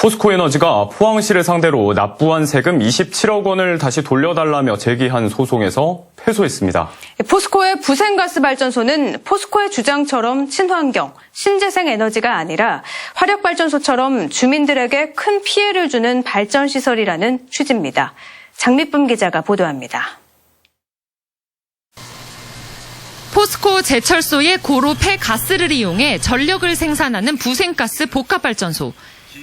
포스코에너지가 포항시를 상대로 납부한 세금 27억 원을 다시 돌려달라며 제기한 소송에서 패소했습니다. 포스코의 부생가스발전소는 포스코의 주장처럼 친환경, 신재생 에너지가 아니라 화력발전소처럼 주민들에게 큰 피해를 주는 발전시설이라는 취지입니다. 장미쁨 기자가 보도합니다. 포스코 제철소의 고로 폐가스를 이용해 전력을 생산하는 부생가스 복합발전소.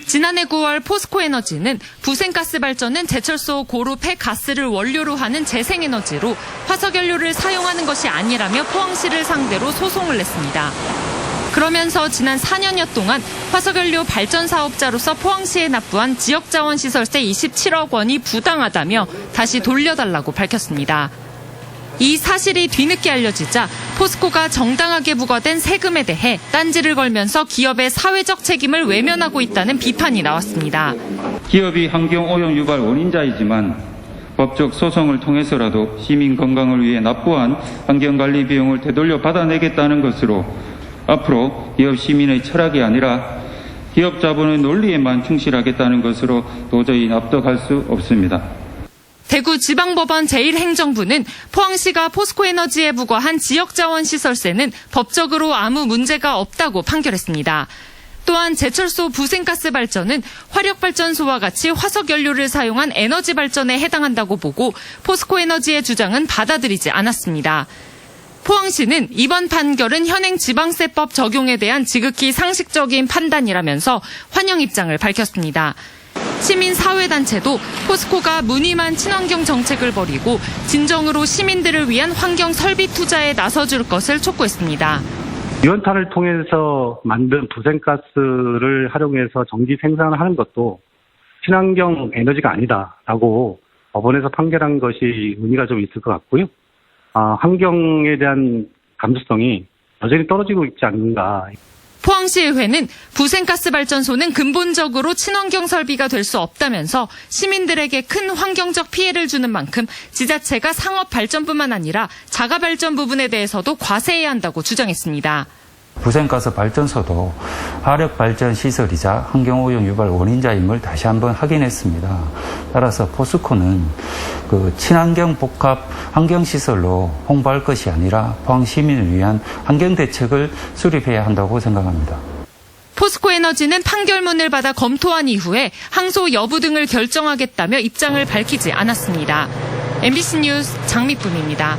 지난해 9월 포스코에너지는 부생가스 발전은 제철소 고로 폐가스를 원료로 하는 재생에너지로 화석연료를 사용하는 것이 아니라며 포항시를 상대로 소송을 냈습니다. 그러면서 지난 4년여 동안 화석연료 발전 사업자로서 포항시에 납부한 지역자원시설세 27억 원이 부당하다며 다시 돌려달라고 밝혔습니다. 이 사실이 뒤늦게 알려지자 포스코가 정당하게 부과된 세금에 대해 딴지를 걸면서 기업의 사회적 책임을 외면하고 있다는 비판이 나왔습니다. 기업이 환경오염 유발 원인자이지만 법적 소송을 통해서라도 시민 건강을 위해 납부한 환경관리 비용을 되돌려 받아내겠다는 것으로 앞으로 기업 시민의 철학이 아니라 기업 자본의 논리에만 충실하겠다는 것으로 도저히 납득할 수 없습니다. 대구지방법원 제1행정부는 포항시가 포스코에너지에 부과한 지역자원시설세는 법적으로 아무 문제가 없다고 판결했습니다. 또한 제철소 부생가스 발전은 화력발전소와 같이 화석연료를 사용한 에너지 발전에 해당한다고 보고 포스코에너지의 주장은 받아들이지 않았습니다. 포항시는 이번 판결은 현행 지방세법 적용에 대한 지극히 상식적인 판단이라면서 환영 입장을 밝혔습니다. 시민사회단체도 포스코가 무늬만 친환경 정책을 벌이고 진정으로 시민들을 위한 환경 설비 투자에 나서줄 것을 촉구했습니다. 유연탄을 통해서 만든 부생가스를 활용해서 전기 생산을 하는 것도 친환경 에너지가 아니다라고 법원에서 판결한 것이 의미가 좀 있을 것 같고요. 환경에 대한 감수성이 여전히 떨어지고 있지 않는가. 포항시의회는 부생가스 발전소는 근본적으로 친환경 설비가 될 수 없다면서 시민들에게 큰 환경적 피해를 주는 만큼 지자체가 상업 발전뿐만 아니라 자가 발전 부분에 대해서도 과세해야 한다고 주장했습니다. 부생가스 발전소도 화력 발전 시설이자 환경오염 유발 원인자임을 다시 한번 확인했습니다. 따라서 포스코는 친환경 복합 환경시설로 홍보할 것이 아니라 포항 시민을 위한 환경 대책을 수립해야 한다고 생각합니다. 포스코에너지는 판결문을 받아 검토한 이후에 항소 여부 등을 결정하겠다며 입장을 밝히지 않았습니다. MBC 뉴스 장미쁨입니다.